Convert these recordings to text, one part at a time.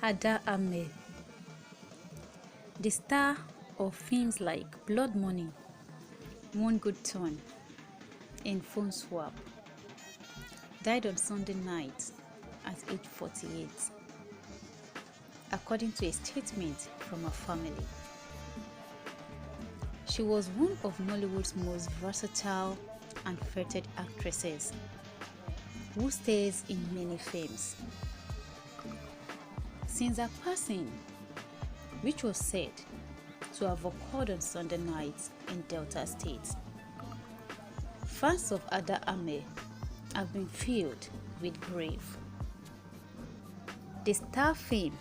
Ada Ameh, the star of films like Blood Money, One Good Turn, and Phone Swap, died on Sunday night at age 48, according to a statement from her family. She was one of Nollywood's most versatile and feted actresses who stars in many films. Since her passing, which was said to have occurred on Sunday night in Delta State, fans of Ada Ameh have been filled with grief. The star fame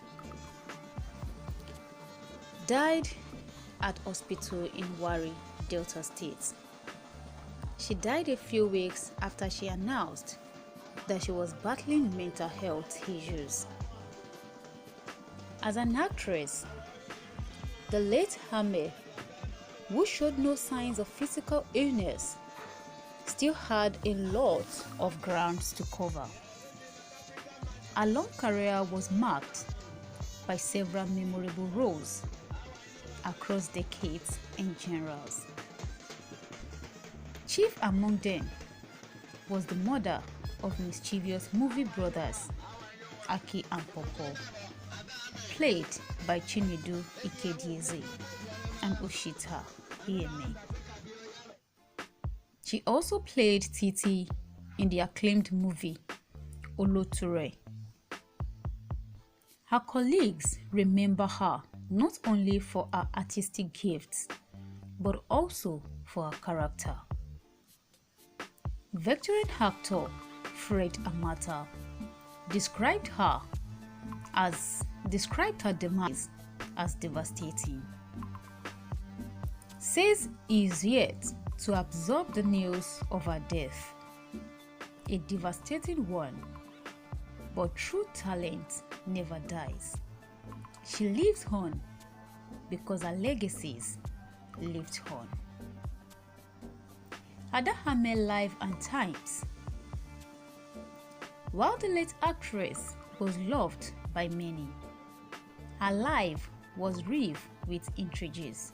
died at hospital in Warri, Delta State. She died a few weeks after she announced that she was battling mental health issues. As an actress, the late Ameh, who showed no signs of physical illness, still had a lot of ground to cover. Her long career was marked by several memorable roles across decades and genres. Chief among them was the mother of mischievous movie brothers Aki and Popo, played by Chinedu Ikedieze and Oshita Iyeme. She also played Titi in the acclaimed movie Oloture. Her colleagues remember her not only for her artistic gifts, but also for her character. Veteran actor Fred Amata described her demise as devastating. Says he is yet to absorb the news of her death, a devastating one, but true talent never dies. She lives on because her legacies lived on. Ada Ameh Life and Times. While the late actress was loved by many, her life was rife with intrigues.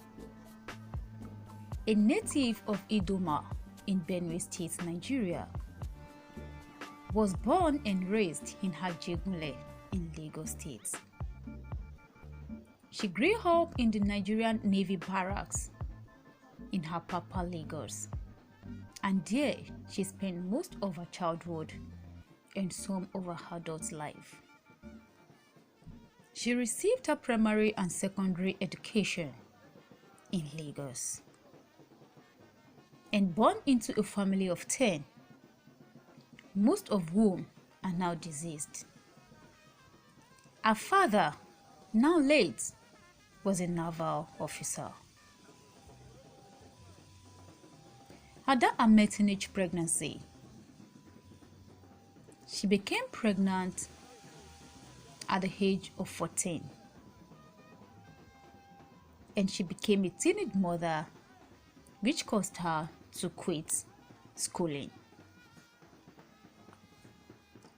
A native of Idoma in Benue State, Nigeria, was born and raised in Ajegunle in Lagos State. She grew up in the Nigerian Navy barracks in Apapa, Lagos, and there she spent most of her childhood and some of her adult life. She received her primary and secondary education in Lagos and born into a family of 10, most of whom are now deceased. Her father, now late, was a naval officer. Ada Ameh teenage pregnancy. She became pregnant at the age of 14, and she became a teenage mother, which caused her to quit schooling.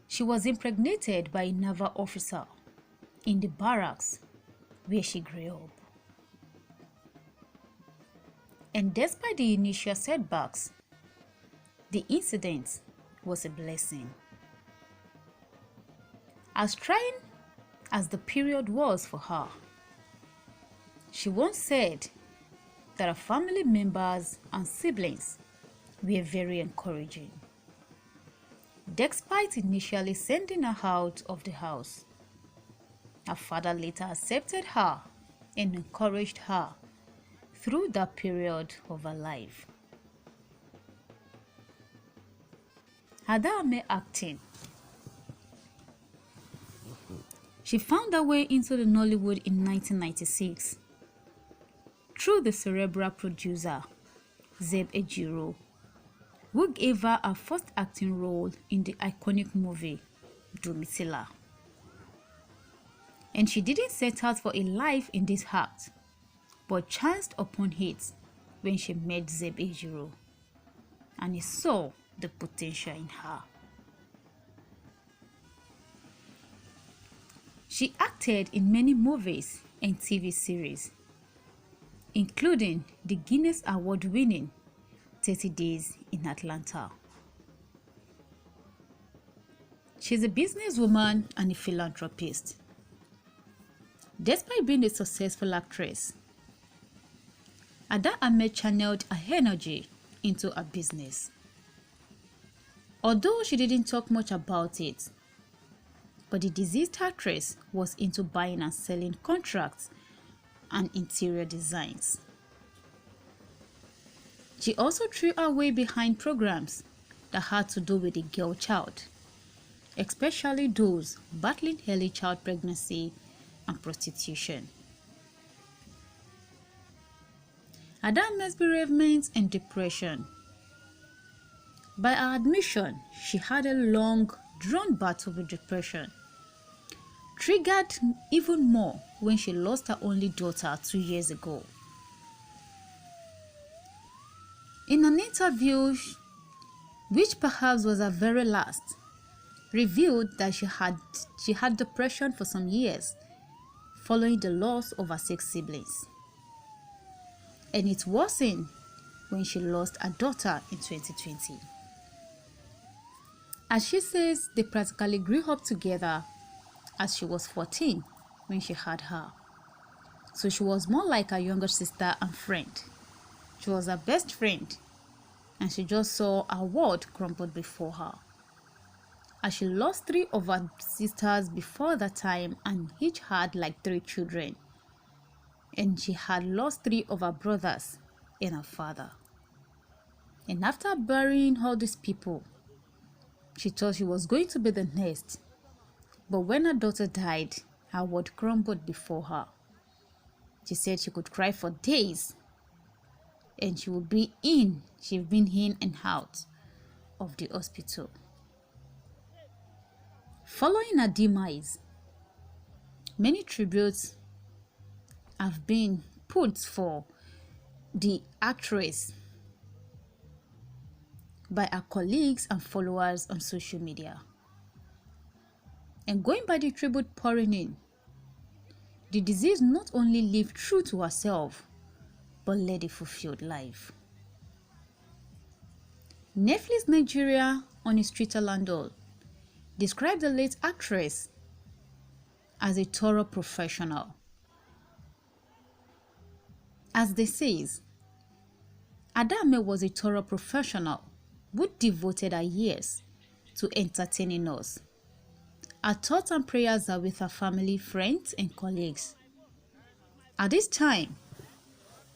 She was impregnated by a naval officer in the barracks where she grew up. And despite the initial setbacks, the incident was a blessing. As trying as the period was for her, she once said that her family members and siblings were very encouraging. Despite initially sending her out of the house, her father later accepted her and encouraged her through that period of her life. Ada Ameh acting. She found her way into the Nollywood in 1996 through the cerebral producer Zeb Ejiro, who gave her first acting role in the iconic movie Domitila. And she didn't set out for a life in this act, but chanced upon it when she met Zeb Ejiro, and he saw the potential in her. She acted in many movies and TV series, including the Guinness Award-winning 30 Days in Atlanta. She's a businesswoman and a philanthropist. Despite being a successful actress, Ada Ameh channeled her energy into her business. Although she didn't talk much about it, but the deceased actress was into buying and selling contracts and interior designs. She also threw her weight behind programs that had to do with the girl child, especially those battling early child pregnancy and prostitution. Ada Ameh's bereavement and depression. By her admission, she had a long, drawn battle with depression, triggered even more when she lost her only daughter 2 years ago. In an interview, which perhaps was her very last, revealed that she had depression for some years following the loss of her 6 siblings. And it worsened when she lost her daughter in 2020. As she says, they practically grew up together as she was 14 when she had her. So she was more like her younger sister and friend. She was her best friend, and she just saw her world crumble before her. As she lost 3 of her sisters before that time, and each had like 3 children. And she had lost 3 of her brothers and her father. And after burying all these people, she thought she was going to be the next. But when her daughter died, her world crumbled before her. She said she could cry for days, and she'd been in and out of the hospital. Following her demise, many tributes have been put for the actress by her colleagues and followers on social media. And going by the tribute pouring in, the deceased not only lived true to herself, but led a fulfilled life. Netflix Nigeria on its Twitter handle described the late actress as a thorough professional. As they say, Ada Ameh was a thorough professional who devoted her years to entertaining us. Her thoughts and prayers are with her family, friends, and colleagues. At this time,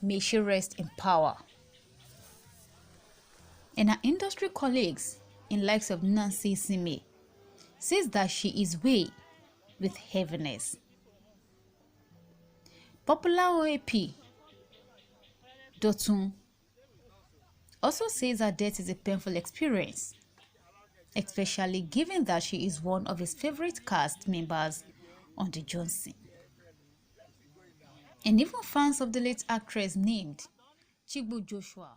may she rest in power. And her industry colleagues, in likes of Nancy Sime, says that she is weighed with heaviness. Popular OAP Dotun also says her death is a painful experience, especially given that she is one of his favorite cast members on the Johnson. And even fans of the late actress named Chigbo Joshua